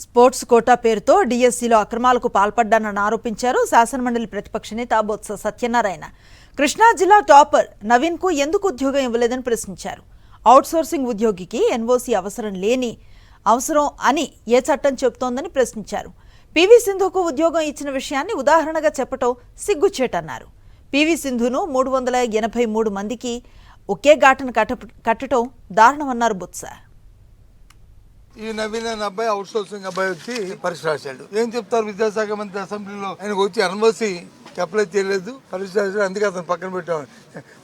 Sports quota పేరుతో డిఎస్సిలో అక్రమాలకు పాల్పడ్డానని ఆరోపించారు శాసనమండలి ప్రతిపక్ష నేత బొత్స సత్యనారాయణ. కృష్ణా జిల్లా టాపర్ నవీన్కు ఎందుకు ఉద్యోగం ఇవ్వలేదని ప్రశ్నించారు. అవుట్సోర్సింగ్ ఉద్యోగికి ఎన్ఓసీ అవసరం అని ఏ చట్టం చెబుతోందని ప్రశ్నించారు. పివి సింధుకు ఉద్యోగం ఇచ్చిన విషయాన్ని ఉదాహరణగా చెప్పటం సిగ్గుచేటన్నారు. పివి సింధును 383 మందికి ఒకే ఘాటను కట్టడం దారుణమన్నారు బొత్స. ఈ నవీన్ అనే అబ్బాయి అవుట్ సోర్సింగ్ అబ్బాయి వచ్చి పరీక్ష రాశాడు. ఏం చెప్తారు విద్యాశాఖ మంత్రి అసెంబ్లీలో ఆయనకు వచ్చి ఎన్ఓసీ అప్లై చేయలేదు, పరీక్ష రాశాడు, అందుకే అతను పక్కన పెట్టాము.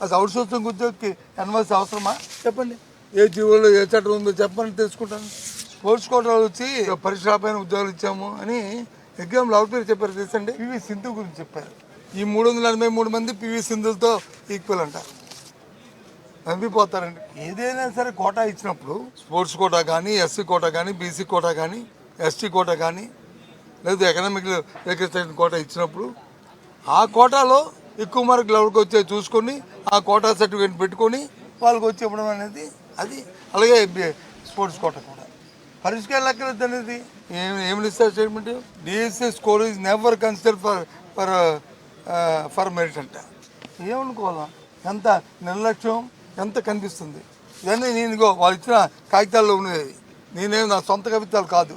అసలు అవుట్ సోర్సింగ్ ఉద్యోగికి ఎన్ఓసీ అవసరమా చెప్పండి. ఏ జీవోలో ఏ చట్టం ఉందో చెప్పని తెలుసుకుంటాను. స్పోర్ట్స్ కోటాలో వచ్చి పరీక్ష పైన ఉద్యోగాలు ఇచ్చాము అని ఎగ్జామ్లో అవుట్ పేరు చెప్పారు తెలుసండి. పివి సింధు గురించి చెప్పారు. ఈ 383 మంది పివి సింధులతో ఈక్వల్ అంట. నవ్విపోతారండి. ఏదైనా సరే కోటా ఇచ్చినప్పుడు స్పోర్ట్స్ కోటా కానీ, ఎస్సీ కోటా కానీ, బీసీ కోటా కానీ, ఎస్టీ కోటా కానీ, లేదా ఎకనామిక్ రికగ్నిషన్ కోటా ఇచ్చినప్పుడు ఆ కోటాలో ఎక్కువ మార్కులు ఎవరికి వచ్చే చూసుకొని ఆ కోటా సర్టిఫికేట్ పెట్టుకొని వాళ్ళకి వచ్చి ఇవ్వడం అనేది అది. అలాగే స్పోర్ట్స్ కోటా కూడా పరీక్ష లెక్కలేదు అనేది ఏమి ఇస్తారు statement. DSC score is never consider for merit అంట. ఏమనుకోవాలా, ఎంత నిర్లక్ష్యం ఎంత కనిపిస్తుంది. ఇవన్నీ నేను వాళ్ళు ఇచ్చిన కాగితాల్లో ఉన్నది, నేనేం నా సొంత కవితలు కాదు.